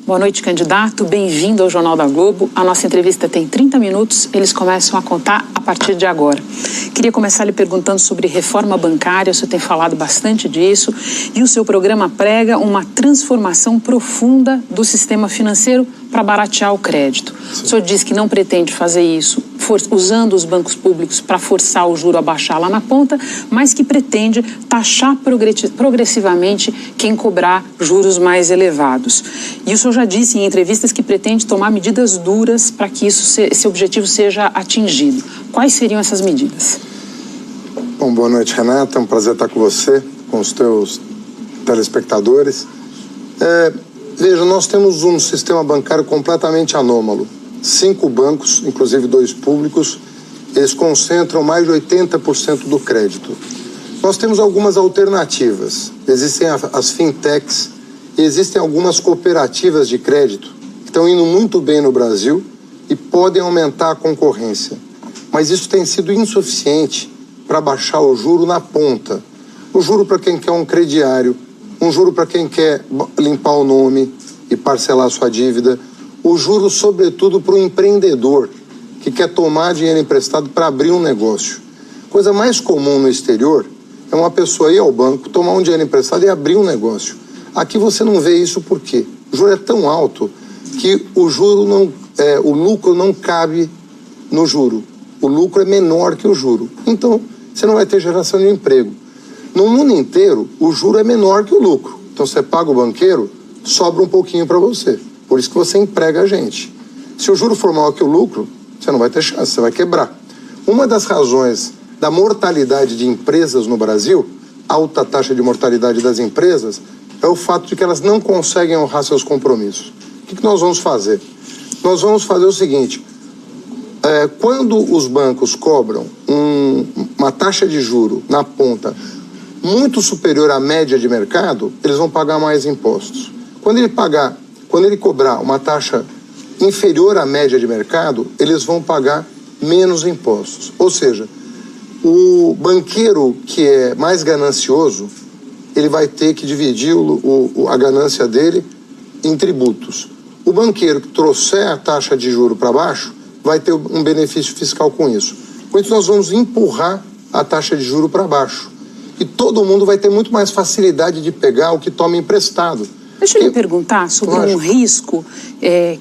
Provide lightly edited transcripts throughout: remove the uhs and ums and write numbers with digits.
Boa noite, candidato. Bem-vindo ao Jornal da Globo. A nossa entrevista tem 30 minutos. Eles começam a contar a partir de agora. Queria começar lhe perguntando sobre reforma bancária. O senhor tem falado bastante disso. E o seu programa prega uma transformação profunda do sistema financeiro para baratear o crédito. Sim. O senhor diz que não pretende fazer isso usando os bancos públicos para forçar o juro a baixar lá na ponta, mas que pretende taxar progressivamente quem cobrar juros mais elevados. E o senhor já disse em entrevistas que pretende tomar medidas duras para que esse objetivo seja atingido. Quais seriam essas medidas? Bom, boa noite, Renata. É um prazer estar com você, com os teus telespectadores. Veja, nós temos um sistema bancário completamente anômalo. 5 bancos, inclusive 2 públicos, eles concentram mais de 80% do crédito. Nós temos algumas alternativas. Existem as fintechs e existem algumas cooperativas de crédito que estão indo muito bem no Brasil e podem aumentar a concorrência. Mas isso tem sido insuficiente para baixar o juro na ponta. O juro para quem quer um crediário, um juro para quem quer limpar o nome e parcelar sua dívida, o juro, sobretudo, para o empreendedor que quer tomar dinheiro emprestado para abrir um negócio. Coisa mais comum no exterior é uma pessoa ir ao banco, tomar um dinheiro emprestado e abrir um negócio. Aqui você não vê isso por quê? O juro é tão alto que o lucro não cabe no juro. O lucro é menor que o juro. Então, você não vai ter geração de emprego. No mundo inteiro, o juro é menor que o lucro. Então, você paga o banqueiro, sobra um pouquinho para você. Por isso que você emprega a gente. Se o juro for maior que o lucro, você não vai ter chance, você vai quebrar. Uma das razões da mortalidade de empresas no Brasil, alta taxa de mortalidade das empresas, é o fato de que elas não conseguem honrar seus compromissos. O que nós vamos fazer? Nós vamos fazer o seguinte, quando os bancos cobram uma taxa de juro na ponta muito superior à média de mercado, eles vão pagar mais impostos. Quando ele cobrar uma taxa inferior à média de mercado, eles vão pagar menos impostos. Ou seja, o banqueiro que é mais ganancioso, ele vai ter que dividir a ganância dele em tributos. O banqueiro que trouxer a taxa de juro para baixo vai ter um benefício fiscal com isso. Com isso, nós vamos empurrar a taxa de juro para baixo. E todo mundo vai ter muito mais facilidade de pegar o que toma emprestado. Deixa eu lhe perguntar sobre um risco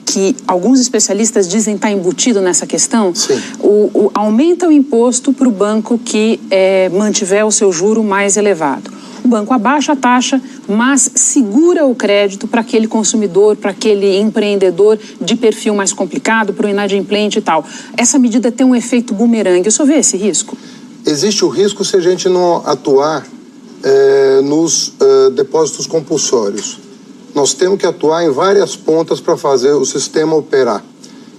que alguns especialistas dizem estar embutido nessa questão. Sim. Aumenta o imposto para o banco que mantiver o seu juro mais elevado. O banco abaixa a taxa, mas segura o crédito para aquele consumidor, para aquele empreendedor de perfil mais complicado, para o inadimplente e tal. Essa medida tem um efeito bumerangue. O senhor vê esse risco? Existe o risco se a gente não atuar nos depósitos compulsórios. Nós temos que atuar em várias pontas para fazer o sistema operar.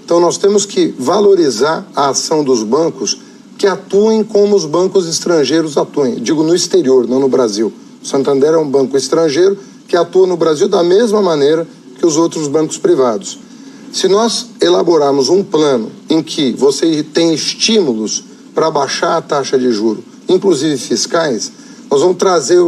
Então, nós temos que valorizar a ação dos bancos que atuem como os bancos estrangeiros atuem. Digo, no exterior, não no Brasil. O Santander é um banco estrangeiro que atua no Brasil da mesma maneira que os outros bancos privados. Se nós elaborarmos um plano em que você tem estímulos para baixar a taxa de juros, inclusive fiscais, nós vamos trazer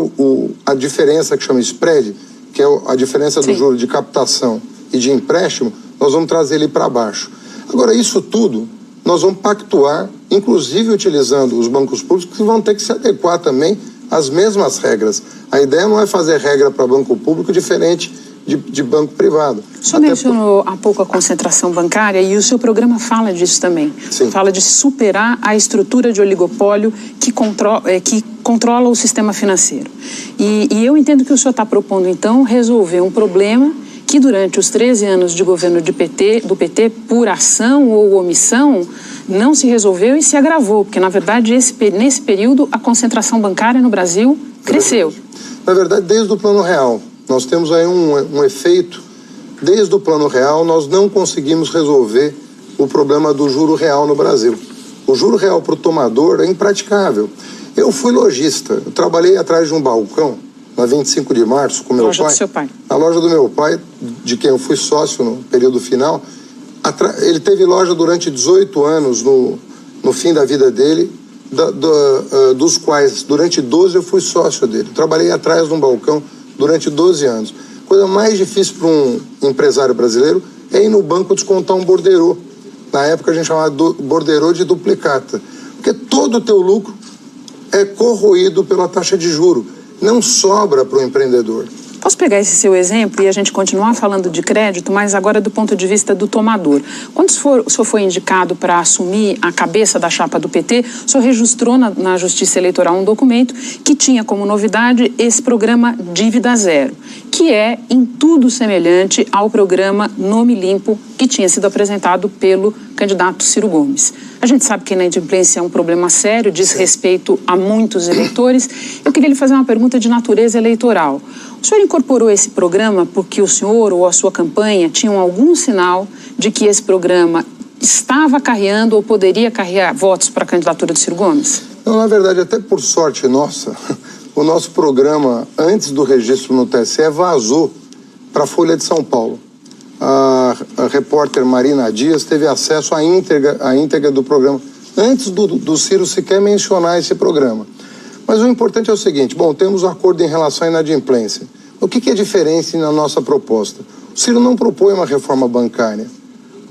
a diferença que chama spread, que é a diferença do juro de captação e de empréstimo, nós vamos trazer ele para baixo. Agora, isso tudo, nós vamos pactuar, inclusive utilizando os bancos públicos, que vão ter que se adequar também às mesmas regras. A ideia não é fazer regra para banco público diferente de banco privado. O senhor mencionou há pouco a concentração bancária e o seu programa fala disso também. Sim. Fala de superar a estrutura de oligopólio que controla o sistema financeiro. E eu entendo que o senhor está propondo, então, resolver um problema que durante os 13 anos de governo do PT, por ação ou omissão, não se resolveu e se agravou, porque, na verdade, nesse período, a concentração bancária no Brasil cresceu. Na verdade, desde o Plano Real. Nós temos aí um efeito, desde o Plano Real, nós não conseguimos resolver o problema do juro real no Brasil. O juro real para o tomador é impraticável. Eu fui lojista, eu trabalhei atrás de um balcão, na 25 de março, com meu pai. Loja do seu pai. A loja do meu pai, de quem eu fui sócio no período final, ele teve loja durante 18 anos no fim da vida dele, dos quais, durante 12, eu fui sócio dele. Trabalhei atrás de um balcão durante 12 anos. coisa mais difícil para um empresário brasileiro é ir no banco descontar um borderô. Na época a gente chamava borderô de duplicata. Porque todo o teu lucro é corroído pela taxa de juro. Não sobra para o empreendedor. Posso pegar esse seu exemplo e a gente continuar falando de crédito, mas agora do ponto de vista do tomador. Quando o senhor foi indicado para assumir a cabeça da chapa do PT, o senhor registrou na Justiça Eleitoral um documento que tinha como novidade esse programa Dívida Zero, que é em tudo semelhante ao programa Nome Limpo que tinha sido apresentado pelo candidato Ciro Gomes. A gente sabe que a inadimplência é um problema sério, diz respeito a muitos eleitores. Eu queria lhe fazer uma pergunta de natureza eleitoral. O senhor incorporou esse programa porque o senhor ou a sua campanha tinham algum sinal de que esse programa estava acarreando ou poderia acarrear votos para a candidatura de Ciro Gomes? Não, na verdade, até por sorte nossa, o nosso programa, antes do registro no TSE, vazou para a Folha de São Paulo. A repórter Marina Dias teve acesso à íntegra do programa, antes do Ciro sequer mencionar esse programa. Mas o importante é o seguinte, bom, temos um acordo em relação à inadimplência. O que é diferente na nossa proposta? O Ciro não propõe uma reforma bancária.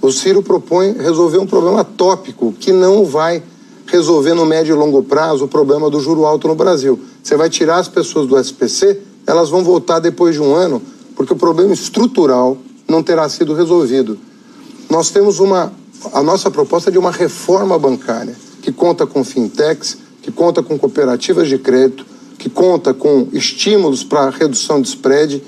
O Ciro propõe resolver um problema tópico que não vai resolver no médio e longo prazo o problema do juro alto no Brasil. Você vai tirar as pessoas do SPC, elas vão voltar depois de um ano, porque o problema estrutural não terá sido resolvido. Nós temos a nossa proposta é de uma reforma bancária, que conta com fintechs, que conta com cooperativas de crédito, que conta com estímulos para redução de spread,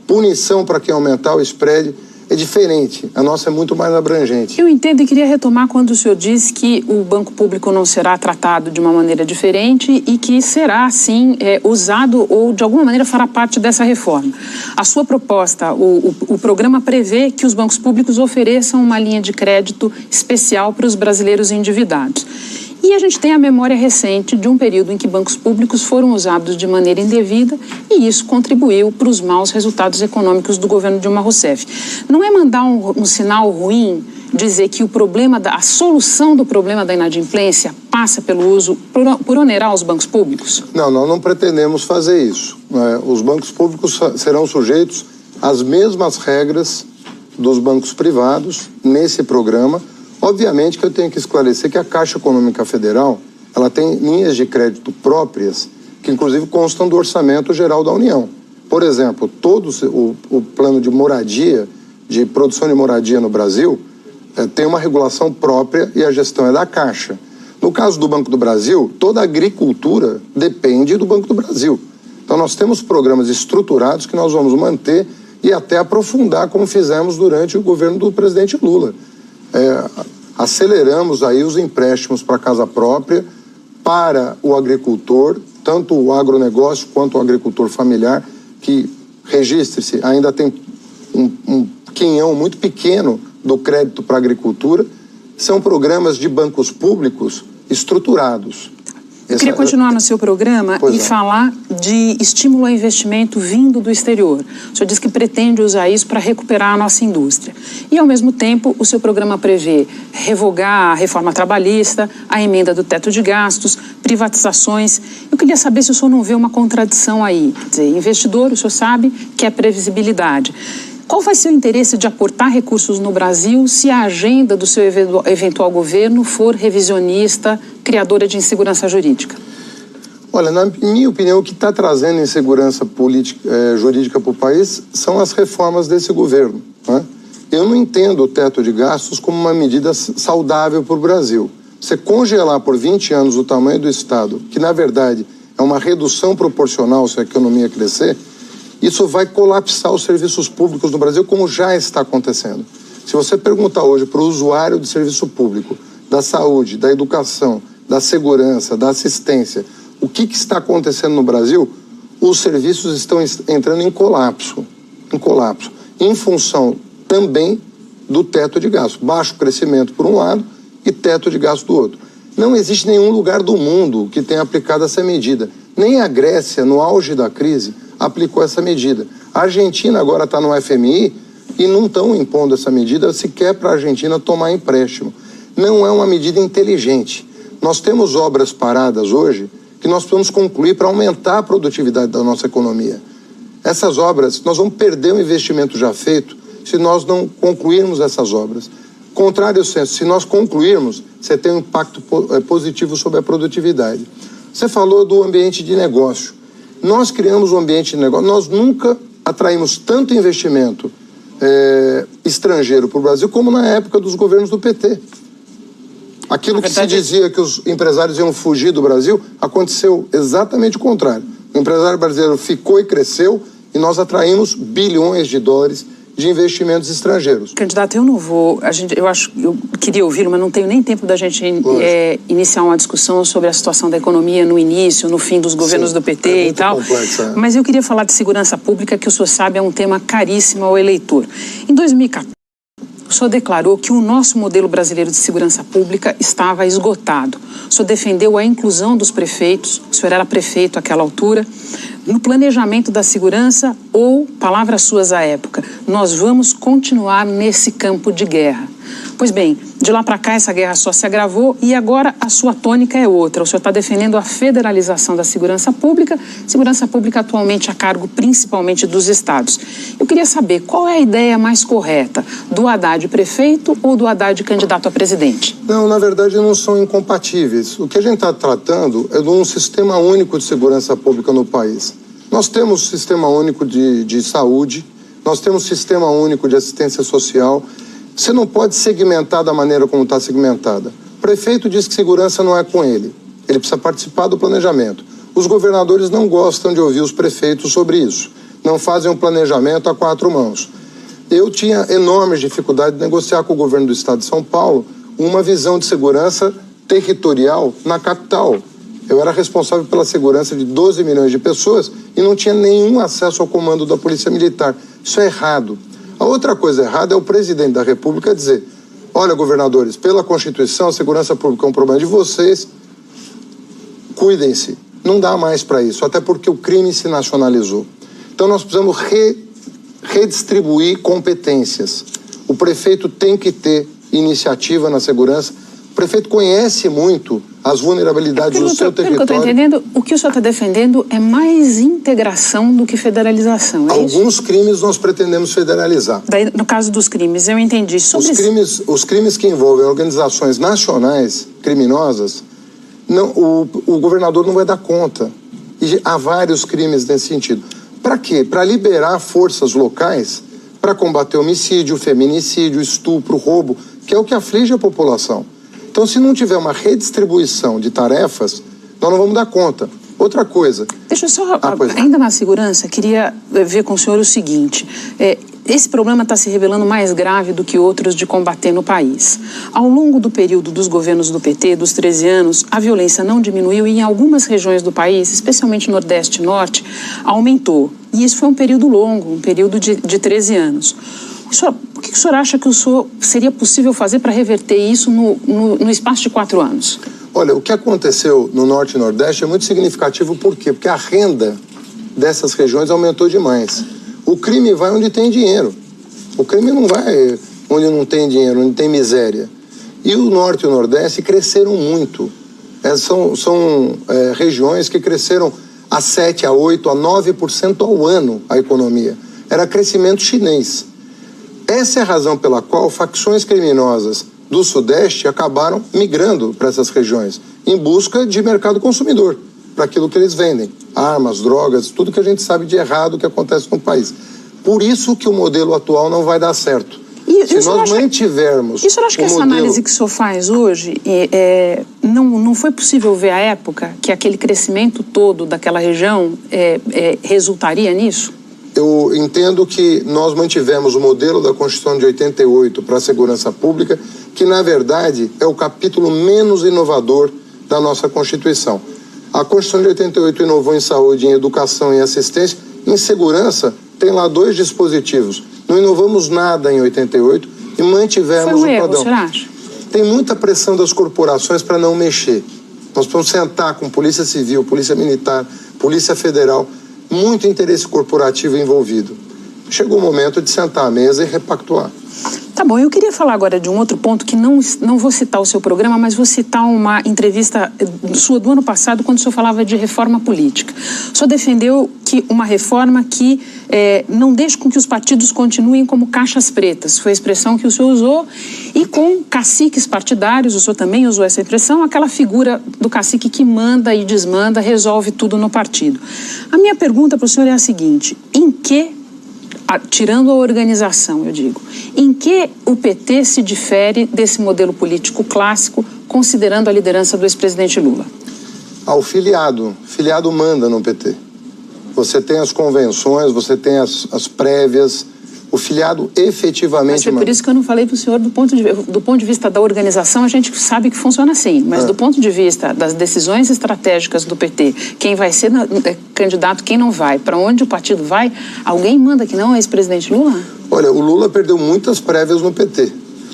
punição para quem aumentar o spread. É diferente, a nossa é muito mais abrangente. Eu entendo e queria retomar quando o senhor disse que o banco público não será tratado de uma maneira diferente e que será, sim, usado ou de alguma maneira fará parte dessa reforma. A sua proposta, o programa prevê que os bancos públicos ofereçam uma linha de crédito especial para os brasileiros endividados. E a gente tem a memória recente de um período em que bancos públicos foram usados de maneira indevida e isso contribuiu para os maus resultados econômicos do governo Dilma Rousseff. Não é mandar um sinal ruim dizer que a solução do problema da inadimplência passa pelo uso, por onerar os bancos públicos? Não, nós não pretendemos fazer isso. Os bancos públicos serão sujeitos às mesmas regras dos bancos privados nesse programa. Obviamente que eu tenho que esclarecer que a Caixa Econômica Federal, ela tem linhas de crédito próprias, que inclusive constam do Orçamento Geral da União. Por exemplo, todo o plano de moradia, de produção de moradia no Brasil, tem uma regulação própria e a gestão é da Caixa. No caso do Banco do Brasil, toda a agricultura depende do Banco do Brasil. Então nós temos programas estruturados que nós vamos manter e até aprofundar como fizemos durante o governo do presidente Lula. Aceleramos aí os empréstimos para casa própria para o agricultor, tanto o agronegócio quanto o agricultor familiar, que, registre-se, ainda tem um quinhão muito pequeno do crédito para a agricultura. São programas de bancos públicos estruturados. Eu queria continuar no seu programa e falar de estímulo ao investimento vindo do exterior. O senhor diz que pretende usar isso para recuperar a nossa indústria. E, ao mesmo tempo, o seu programa prevê revogar a reforma trabalhista, a emenda do teto de gastos, privatizações. Eu queria saber se o senhor não vê uma contradição aí. Quer dizer, investidor, o senhor sabe, quer previsibilidade. Qual vai ser o interesse de aportar recursos no Brasil se a agenda do seu eventual governo for revisionista, criadora de insegurança jurídica? Olha, na minha opinião, o que está trazendo insegurança jurídica para o país são as reformas desse governo, né? Eu não entendo o teto de gastos como uma medida saudável para o Brasil. Você congelar por 20 anos o tamanho do Estado, que na verdade é uma redução proporcional se a economia crescer, isso vai colapsar os serviços públicos no Brasil, como já está acontecendo. Se você perguntar hoje para o usuário de serviço público, da saúde, da educação, da segurança, da assistência, o que está acontecendo no Brasil, os serviços estão entrando em colapso, em função também do teto de gasto. Baixo crescimento por um lado e teto de gasto do outro. Não existe nenhum lugar do mundo que tenha aplicado essa medida. Nem a Grécia, no auge da crise, aplicou essa medida. A Argentina agora está no FMI e não estão impondo essa medida sequer para a Argentina tomar empréstimo. Não é uma medida inteligente. Nós temos obras paradas hoje que nós precisamos concluir para aumentar a produtividade da nossa economia. Essas obras, nós vamos perder o investimento já feito se nós não concluirmos essas obras. Contrário ao senso, se nós concluirmos, você tem um impacto positivo sobre a produtividade. Você falou do ambiente de negócio. Nós criamos um ambiente de negócio, nós nunca atraímos tanto investimento estrangeiro para o Brasil como na época dos governos do PT. Aquilo que se dizia que os empresários iam fugir do Brasil, aconteceu exatamente o contrário. O empresário brasileiro ficou e cresceu e nós atraímos bilhões de dólares de investimentos estrangeiros. Candidato, eu não vou... eu queria ouvi-lo, mas não tenho nem tempo da gente iniciar uma discussão sobre a situação da economia no início, no fim dos governos do PT e tal. Complexa. Mas eu queria falar de segurança pública, que o senhor sabe é um tema caríssimo ao eleitor. Em 2014, o senhor declarou que o nosso modelo brasileiro de segurança pública estava esgotado. O senhor defendeu a inclusão dos prefeitos, o senhor era prefeito àquela altura, no planejamento da segurança ou, palavras suas à época, nós vamos continuar nesse campo de guerra. Pois bem, de lá para cá essa guerra só se agravou e agora a sua tônica é outra. O senhor está defendendo a federalização da segurança pública atualmente a cargo principalmente dos estados. Eu queria saber qual é a ideia mais correta, do Haddad prefeito ou do Haddad candidato a presidente? Não, na verdade não são incompatíveis. O que a gente está tratando é de um sistema único de segurança pública no país. Nós temos sistema único de saúde, nós temos sistema único de assistência social. Você não pode segmentar da maneira como está segmentada. O prefeito diz que segurança não é com ele. Ele precisa participar do planejamento. Os governadores não gostam de ouvir os prefeitos sobre isso. Não fazem um planejamento a quatro mãos. Eu tinha enormes dificuldades de negociar com o governo do estado de São Paulo uma visão de segurança territorial na capital. Eu era responsável pela segurança de 12 milhões de pessoas e não tinha nenhum acesso ao comando da Polícia Militar. Isso é errado. A outra coisa errada é o presidente da República dizer: olha, governadores, pela Constituição, a segurança pública é um problema de vocês, cuidem-se. Não dá mais para isso, até porque o crime se nacionalizou. Então nós precisamos redistribuir competências. O prefeito tem que ter iniciativa na segurança. O prefeito conhece muito as vulnerabilidades do seu território. Pelo que eu estou entendendo, o que o senhor está defendendo é mais integração do que federalização, é isso? Alguns crimes nós pretendemos federalizar. Daí, no caso dos crimes, eu entendi. Os crimes que envolvem organizações nacionais criminosas, o governador não vai dar conta. E há vários crimes nesse sentido. Para quê? Para liberar forças locais para combater homicídio, feminicídio, estupro, roubo, que é o que aflige a população. Então, se não tiver uma redistribuição de tarefas, nós não vamos dar conta. Outra coisa... Deixa eu só, ainda na segurança, queria ver com o senhor o seguinte. Esse problema está se revelando mais grave do que outros de combater no país. Ao longo do período dos governos do PT, dos 13 anos, a violência não diminuiu e em algumas regiões do país, especialmente Nordeste e Norte, aumentou. E isso foi um período longo, um período de 13 anos. O que o senhor acha que seria possível fazer para reverter isso no espaço de 4 anos? Olha, o que aconteceu no Norte e Nordeste é muito significativo. Por quê? Porque a renda dessas regiões aumentou demais. O crime vai onde tem dinheiro. O crime não vai onde não tem dinheiro, onde tem miséria. E o Norte e o Nordeste cresceram muito. São regiões que cresceram a 7%, a 8%, a 9% ao ano a economia. Era crescimento chinês. Essa é a razão pela qual facções criminosas do Sudeste acabaram migrando para essas regiões, em busca de mercado consumidor, para aquilo que eles vendem. Armas, drogas, tudo que a gente sabe de errado que acontece no país. Por isso que o modelo atual não vai dar certo. Se nós mantivermos... E o senhor acha que essa análise que o senhor faz hoje, não foi possível ver à época que aquele crescimento todo daquela região resultaria nisso? Eu entendo que nós mantivemos o modelo da Constituição de 88 para a segurança pública, que, na verdade, é o capítulo menos inovador da nossa Constituição. A Constituição de 88 inovou em saúde, em educação e assistência. Em segurança, tem lá 2 dispositivos. Não inovamos nada em 88 e mantivemos o padrão. Foi um erro, o senhor acha? Tem muita pressão das corporações para não mexer. Nós precisamos sentar com Polícia Civil, Polícia Militar, Polícia Federal, muito interesse corporativo envolvido. Chegou o momento de sentar à mesa e repactuar. Tá bom, eu queria falar agora de um outro ponto que não vou citar o seu programa, mas vou citar uma entrevista sua do ano passado, quando o senhor falava de reforma política. O senhor defendeu que uma reforma que não deixe com que os partidos continuem como caixas pretas, foi a expressão que o senhor usou, e com caciques partidários, o senhor também usou essa expressão, aquela figura do cacique que manda e desmanda, resolve tudo no partido. A minha pergunta para o senhor é a seguinte: em que, tirando a organização, eu digo, em que o PT se difere desse modelo político clássico, considerando a liderança do ex-presidente Lula? O filiado manda no PT. Você tem as convenções, você tem as prévias, o filiado efetivamente mas é por isso que eu não falei para o senhor do ponto de vista da organização, a gente sabe que funciona assim, mas do ponto de vista das decisões estratégicas do PT, quem vai ser candidato, quem não vai, para onde o partido vai, alguém manda que não é ex-presidente Lula? Olha, o Lula perdeu muitas prévias no PT.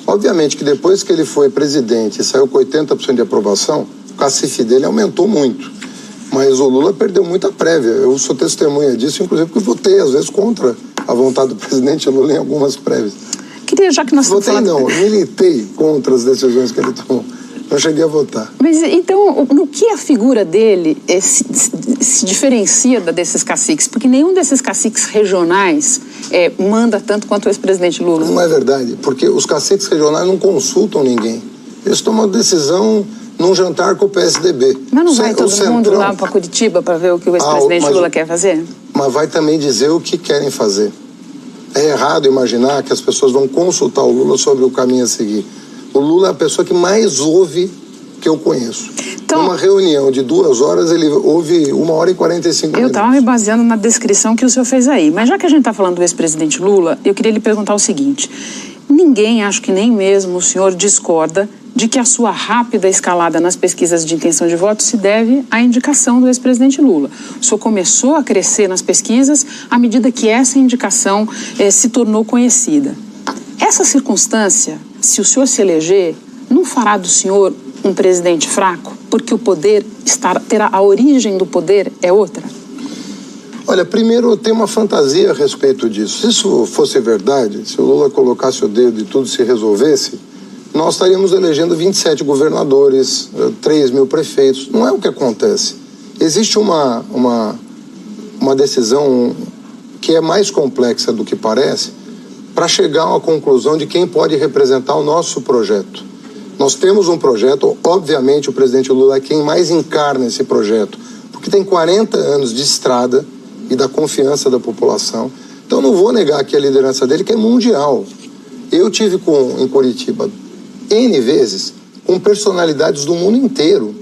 Obviamente que depois que ele foi presidente e saiu com 80% de aprovação, o cacife dele aumentou muito. Mas o Lula perdeu muita prévia. Eu sou testemunha disso, inclusive porque votei, às vezes, contra a vontade do presidente Lula em algumas prévias. Queria, já que nós estamos falando... Votei não, militei contra as decisões que ele tomou. Não cheguei a votar. Mas, então, no que a figura dele se diferencia desses caciques? Porque nenhum desses caciques regionais manda tanto quanto o ex-presidente Lula. Não é verdade, porque os caciques regionais não consultam ninguém. Eles tomam decisão num jantar com o PSDB. Mas não vai todo mundo lá para Curitiba para ver o que o ex-presidente Lula quer fazer? Mas vai também dizer o que querem fazer. É errado imaginar que as pessoas vão consultar o Lula sobre o caminho a seguir. O Lula é a pessoa que mais ouve que eu conheço. Então, numa reunião de 2 horas, ele ouve 1 hora e 45 minutos. Eu estava me baseando na descrição que o senhor fez aí. Mas já que a gente está falando do ex-presidente Lula, eu queria lhe perguntar o seguinte. Ninguém, acho que nem mesmo o senhor, discorda de que a sua rápida escalada nas pesquisas de intenção de voto se deve à indicação do ex-presidente Lula. O senhor começou a crescer nas pesquisas à medida que essa indicação se tornou conhecida. Essa circunstância, se o senhor se eleger, não fará do senhor um presidente fraco? Porque o poder terá a origem do poder é outra? Olha, primeiro eu tenho uma fantasia a respeito disso. Se isso fosse verdade, se o Lula colocasse o dedo e tudo se resolvesse, nós estaríamos elegendo 27 governadores, 3 mil prefeitos. Não é o que acontece. Existe uma decisão que é mais complexa do que parece para chegar a uma conclusão de quem pode representar o nosso projeto. Nós temos um projeto, obviamente o presidente Lula é quem mais encarna esse projeto, porque tem 40 anos de estrada e da confiança da população. Então não vou negar que a liderança dele que é mundial. Eu tive em Curitiba N vezes com personalidades do mundo inteiro,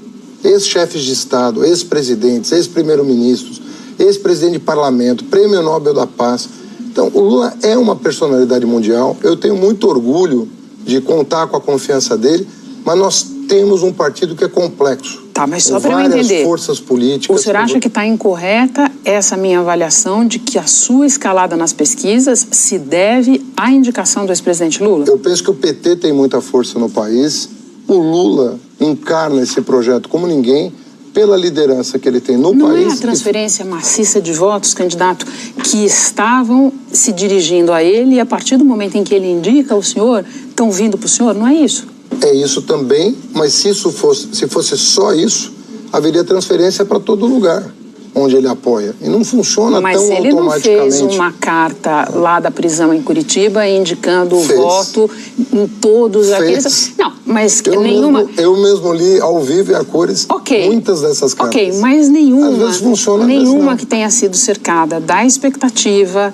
ex-chefes de Estado, ex-presidentes, ex-primeiro-ministros, ex-presidente de parlamento, prêmio Nobel da Paz. Então o Lula é uma personalidade mundial, eu tenho muito orgulho de contar com a confiança dele, mas nós temos um partido que é complexo. Tá, mas só para eu entender, várias forças políticas. O senhor acha que está incorreta essa minha avaliação de que a sua escalada nas pesquisas se deve à indicação do ex-presidente Lula? Eu penso que o PT tem muita força no país, o Lula encarna esse projeto como ninguém, pela liderança que ele tem no país. Não é a transferência maciça de votos, candidato, que estavam se dirigindo a ele e a partir do momento em que ele indica o senhor, estão vindo para o senhor, não é isso? É isso também, mas se fosse só isso, haveria transferência para todo lugar onde ele apoia. E não funciona tão automaticamente. Mas ele não fez uma carta lá da prisão em Curitiba indicando o voto em todos aqueles... Não, mas nenhuma... Eu mesmo li ao vivo e a cores muitas dessas cartas. Ok, mas nenhuma, às vezes funciona, nenhuma que tenha sido cercada da expectativa,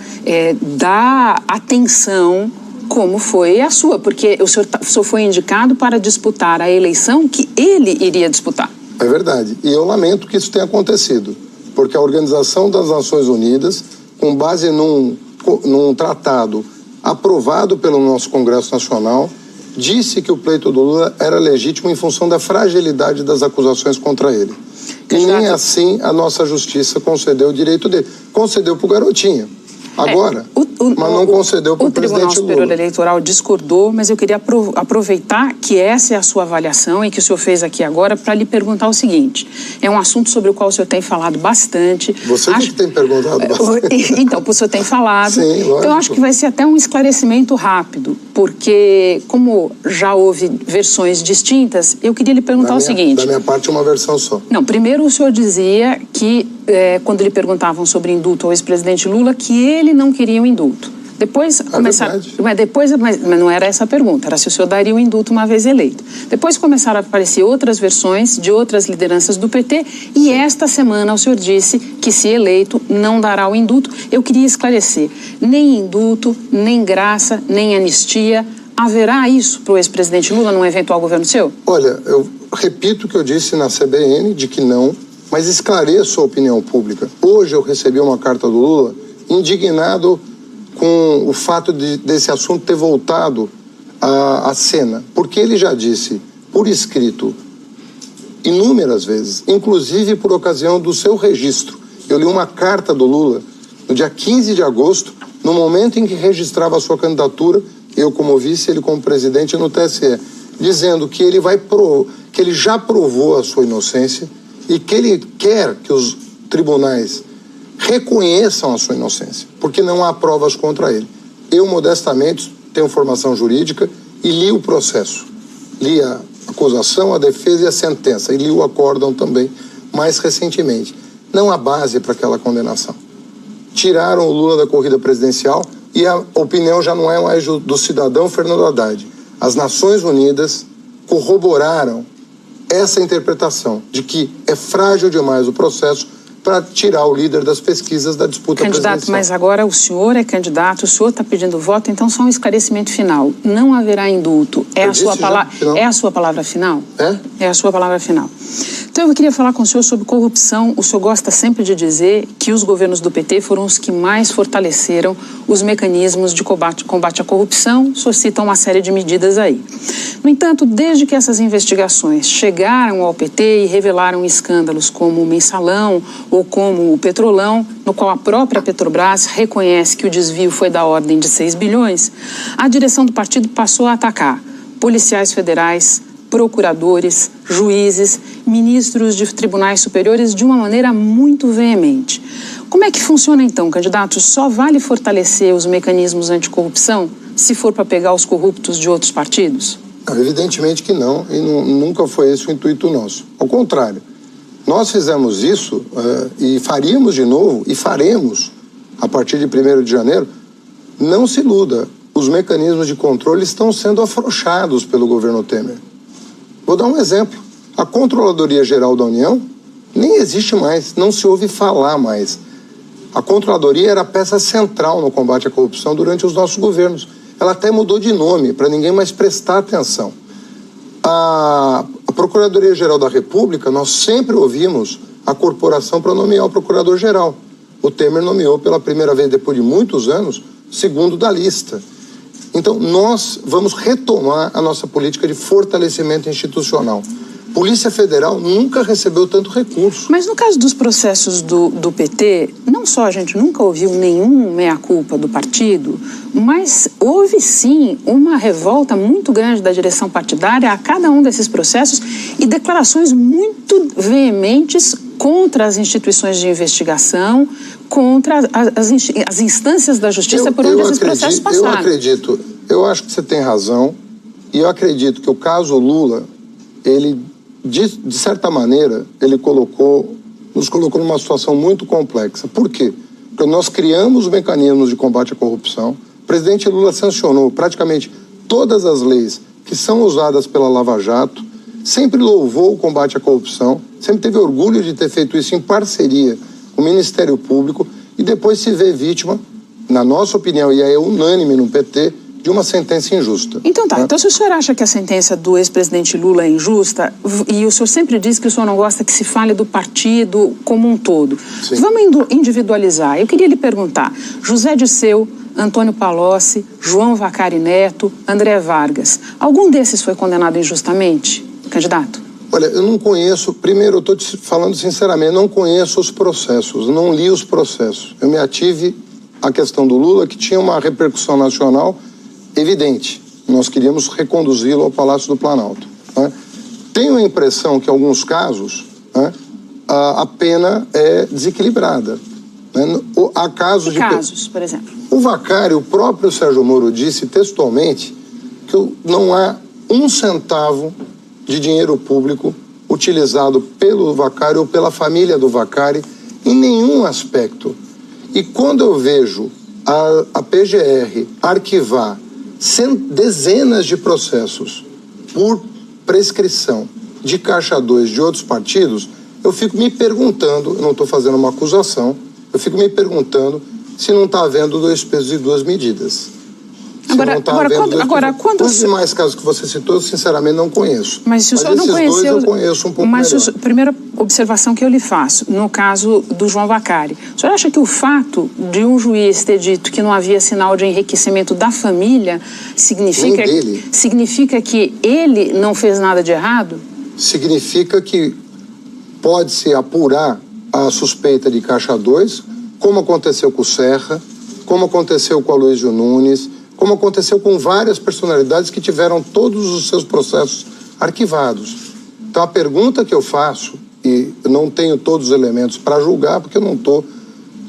da atenção, como foi a sua, porque o senhor foi indicado para disputar a eleição que ele iria disputar. É verdade, e eu lamento que isso tenha acontecido, porque a Organização das Nações Unidas, com base num tratado aprovado pelo nosso Congresso Nacional, disse que o pleito do Lula era legítimo em função da fragilidade das acusações contra ele. E nem assim a nossa justiça concedeu o direito dele. Concedeu para o garotinho. agora, mas não concedeu para o presidente Lula. O Tribunal Superior Eleitoral discordou, mas eu queria aproveitar que essa é a sua avaliação e que o senhor fez aqui agora para lhe perguntar o seguinte. É um assunto sobre o qual o senhor tem falado bastante. Você que tem perguntado bastante. Então, o senhor tem falado. Sim, lógico. Então, eu acho que vai ser até um esclarecimento rápido, porque como já houve versões distintas, eu queria lhe perguntar o seguinte. Da minha parte, uma versão só. Não, primeiro o senhor dizia que, quando lhe perguntavam sobre indulto ao ex-presidente Lula, que ele não queria o indulto. Depois começaram, mas não era essa a pergunta, era se o senhor daria o indulto uma vez eleito. Depois começaram a aparecer outras versões de outras lideranças do PT e esta semana o senhor disse que, se eleito, não dará o indulto. Eu queria esclarecer, nem indulto, nem graça, nem anistia. Haverá isso para o ex-presidente Lula num eventual governo seu? Olha, eu repito o que eu disse na CBN, de que não, mas esclareço a opinião pública. Hoje eu recebi uma carta do Lula indignado com o fato desse assunto ter voltado à cena, porque ele já disse, por escrito, inúmeras vezes, inclusive por ocasião do seu registro. Eu li uma carta do Lula no dia 15 de agosto, no momento em que registrava a sua candidatura, eu como vice, ele como presidente no TSE, dizendo que que ele já provou a sua inocência e que ele quer que os tribunais reconheçam a sua inocência, porque não há provas contra ele. Eu, modestamente, tenho formação jurídica e li o processo. Li a acusação, a defesa e a sentença. E li o acórdão também, mais recentemente. Não há base para aquela condenação. Tiraram o Lula da corrida presidencial e a opinião já não é mais do cidadão Fernando Haddad. As Nações Unidas corroboraram essa interpretação de que é frágil demais o processo para tirar o líder das pesquisas da disputa presidencial. Candidato, mas agora o senhor é candidato, o senhor está pedindo voto, então só um esclarecimento final. Não haverá indulto. É a sua palavra final? É a sua palavra final. Então eu queria falar com o senhor sobre corrupção. O senhor gosta sempre de dizer que os governos do PT foram os que mais fortaleceram os mecanismos de combate à corrupção. O senhor cita uma série de medidas aí. No entanto, desde que essas investigações chegaram ao PT e revelaram escândalos como o Mensalão ou como o Petrolão, no qual a própria Petrobras reconhece que o desvio foi da ordem de 6 bilhões, a direção do partido passou a atacar policiais federais, procuradores, juízes, ministros de tribunais superiores de uma maneira muito veemente. Como é que funciona então, candidato? Só vale fortalecer os mecanismos anticorrupção se for para pegar os corruptos de outros partidos? Evidentemente que não, e nunca foi esse o intuito nosso. Ao contrário, nós fizemos isso e faríamos de novo, e faremos a partir de 1º de janeiro. Não se iluda, os mecanismos de controle estão sendo afrouxados pelo governo Temer. Vou dar um exemplo. A Controladoria Geral da União nem existe mais, não se ouve falar mais. A Controladoria era a peça central no combate à corrupção durante os nossos governos. Ela até mudou de nome, para ninguém mais prestar atenção. A Procuradoria-Geral da República, nós sempre ouvimos a corporação para nomear o Procurador-Geral. O Temer nomeou pela primeira vez, depois de muitos anos, segundo da lista. Então, nós vamos retomar a nossa política de fortalecimento institucional. Polícia Federal nunca recebeu tanto recurso. Mas no caso dos processos do PT, não só a gente nunca ouviu nenhum meia-culpa do partido, mas houve sim uma revolta muito grande da direção partidária a cada um desses processos e declarações muito veementes contra as instituições de investigação, contra as instâncias da justiça por onde esses processos passaram. Eu acho que você tem razão, e eu acredito que o caso Lula, ele, de certa maneira, ele nos colocou numa situação muito complexa. Por quê? Porque nós criamos mecanismos de combate à corrupção, o presidente Lula sancionou praticamente todas as leis que são usadas pela Lava Jato, sempre louvou o combate à corrupção, sempre teve orgulho de ter feito isso em parceria com o Ministério Público e depois se vê vítima, na nossa opinião, e é unânime no PT, de uma sentença injusta. Então tá, então se o senhor acha que a sentença do ex-presidente Lula é injusta, e o senhor sempre diz que o senhor não gosta que se fale do partido como um todo, sim, vamos individualizar. Eu queria lhe perguntar, José Dirceu, Antônio Palocci, João Vacari Neto, André Vargas, algum desses foi condenado injustamente, candidato? Olha, eu não conheço, primeiro eu estou te falando sinceramente, não conheço os processos, não li os processos. Eu me ative a questão do Lula, que tinha uma repercussão nacional evidente. Nós queríamos reconduzi-lo ao Palácio do Planalto, né? Tenho a impressão que, em alguns casos, né, a pena é desequilibrada, né? Há casos casos, por exemplo? O Vacari, o próprio Sérgio Moro disse textualmente que não há um centavo de dinheiro público utilizado pelo Vacari ou pela família do Vacari em nenhum aspecto. E quando eu vejo a PGR arquivar dezenas de processos por prescrição de Caixa 2 de outros partidos, eu fico me perguntando, eu não estou fazendo uma acusação, eu fico me perguntando se não está havendo dois pesos e duas medidas. Agora, quando os demais casos que você citou, eu sinceramente não conheço. Mas se o senhor não conheceu, dois eu conheço um pouco melhor. A primeira observação que eu lhe faço, no caso do João Vacari, o senhor acha que o fato de um juiz ter dito que não havia sinal de enriquecimento da família significa que ele não fez nada de errado? Significa que pode-se apurar a suspeita de Caixa 2, como aconteceu com o Serra, como aconteceu com a Aloysio Nunes, como aconteceu com várias personalidades que tiveram todos os seus processos arquivados. Então, a pergunta que eu faço, e eu não tenho todos os elementos para julgar, porque eu não estou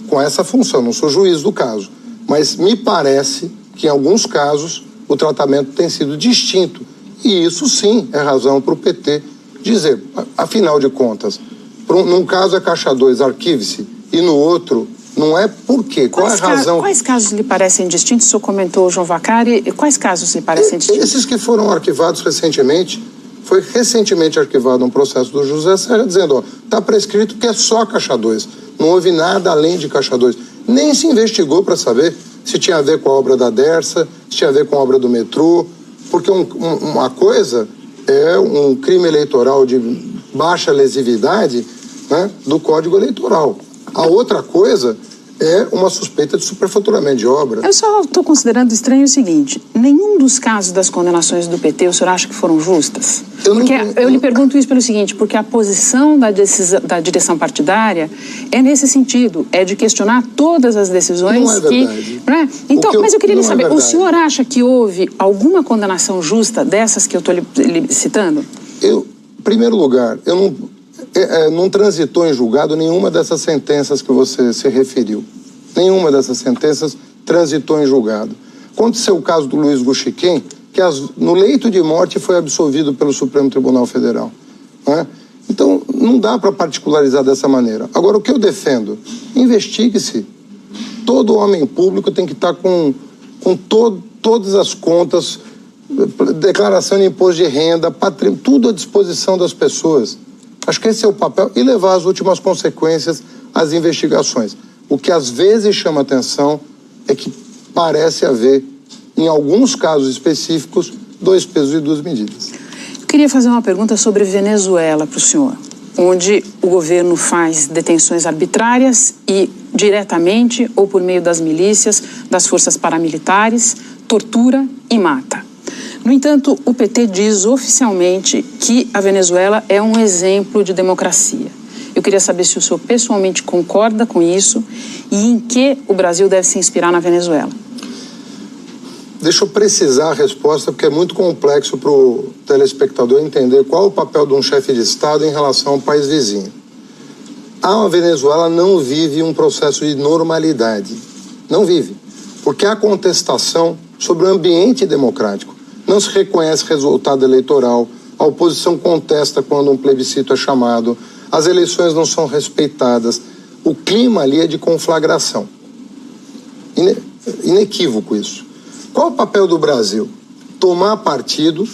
com essa função, não sou juiz do caso, mas me parece que, em alguns casos, o tratamento tem sido distinto. E isso, sim, é razão para o PT dizer, afinal de contas, num caso é Caixa 2, arquive-se, e no outro... Não é por quê? Qual é a razão? Quais casos lhe parecem distintos? O senhor comentou o João Vacari. Quais casos lhe parecem distintos? Esses que foram arquivados recentemente, foi recentemente arquivado um processo do José Serra dizendo, ó, está prescrito que é só Caixa 2. Não houve nada além de Caixa 2. Nem se investigou para saber se tinha a ver com a obra da Dersa, se tinha a ver com a obra do metrô, porque uma coisa é um crime eleitoral de baixa lesividade, né, do Código Eleitoral. A outra coisa é uma suspeita de superfaturamento de obra. Eu só estou considerando estranho o seguinte, nenhum dos casos das condenações do PT o senhor acha que foram justas? Eu lhe pergunto isso pelo seguinte, porque a posição da direção partidária é nesse sentido, é de questionar todas as decisões não é verdade. Não é? Então, mas eu queria lhe saber, o senhor acha que houve alguma condenação justa dessas que eu estou lhe citando? Em primeiro lugar, não transitou em julgado nenhuma dessas sentenças que você se referiu. Nenhuma dessas sentenças transitou em julgado. Aconteceu o caso do Luiz Guxiquem, que no leito de morte foi absolvido pelo Supremo Tribunal Federal, né? Então, não dá para particularizar dessa maneira. Agora, o que eu defendo? Investigue-se. Todo homem público tem que estar com todas as contas, declaração de imposto de renda, patrimônio, tudo à disposição das pessoas. Acho que esse é o papel, e levar as últimas consequências às investigações. O que às vezes chama atenção é que parece haver, em alguns casos específicos, dois pesos e duas medidas. Eu queria fazer uma pergunta sobre Venezuela para o senhor, onde o governo faz detenções arbitrárias e diretamente ou por meio das milícias, das forças paramilitares, tortura e mata. No entanto, o PT diz oficialmente que a Venezuela é um exemplo de democracia. Eu queria saber se o senhor pessoalmente concorda com isso e em que o Brasil deve se inspirar na Venezuela. Deixa eu precisar a resposta, porque é muito complexo para o telespectador entender qual é o papel de um chefe de Estado em relação ao país vizinho. A Venezuela não vive um processo de normalidade. Não vive. Porque há contestação sobre o ambiente democrático. Não se reconhece resultado eleitoral, a oposição contesta quando um plebiscito é chamado, as eleições não são respeitadas, o clima ali é de conflagração. Inequívoco isso. Qual o papel do Brasil? Tomar partido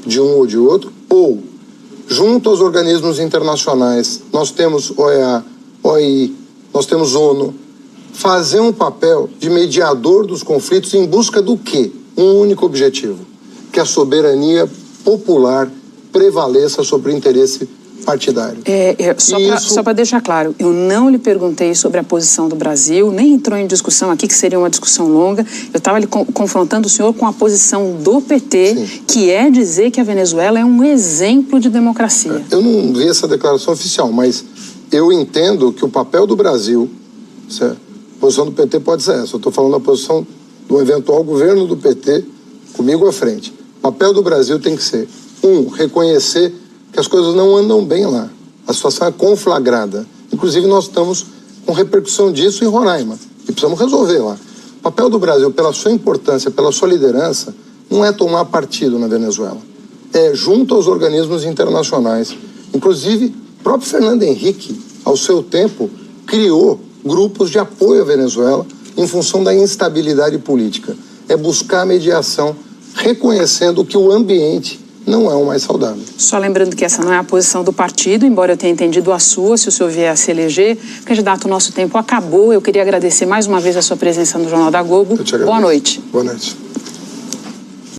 de um ou de outro, ou, junto aos organismos internacionais, nós temos OEA, OI, nós temos ONU, fazer um papel de mediador dos conflitos em busca do quê? Um único objetivo, que a soberania popular prevaleça sobre o interesse partidário. Só para deixar claro, eu não lhe perguntei sobre a posição do Brasil, nem entrou em discussão aqui, que seria uma discussão longa. Eu estava confrontando o senhor com a posição do PT, sim, que é dizer que a Venezuela é um exemplo de democracia. Eu não vi essa declaração oficial, mas eu entendo que o papel do Brasil, certo? posição do PT pode ser essa. Eu estou falando da posição do eventual governo do PT comigo à frente. O papel do Brasil tem que ser, reconhecer que as coisas não andam bem lá. A situação é conflagrada. Inclusive, nós estamos com repercussão disso em Roraima e precisamos resolver lá. O papel do Brasil, pela sua importância, pela sua liderança, não é tomar partido na Venezuela. É junto aos organismos internacionais. Inclusive, o próprio Fernando Henrique, ao seu tempo, criou grupos de apoio à Venezuela em função da instabilidade política. É buscar a mediação, reconhecendo que o ambiente não é o mais saudável. Só lembrando que essa não é a posição do partido, embora eu tenha entendido a sua, se o senhor vier a se eleger. Candidato, o nosso tempo acabou. Eu queria agradecer mais uma vez a sua presença no Jornal da Globo. Eu te agradeço. Boa noite. Boa noite.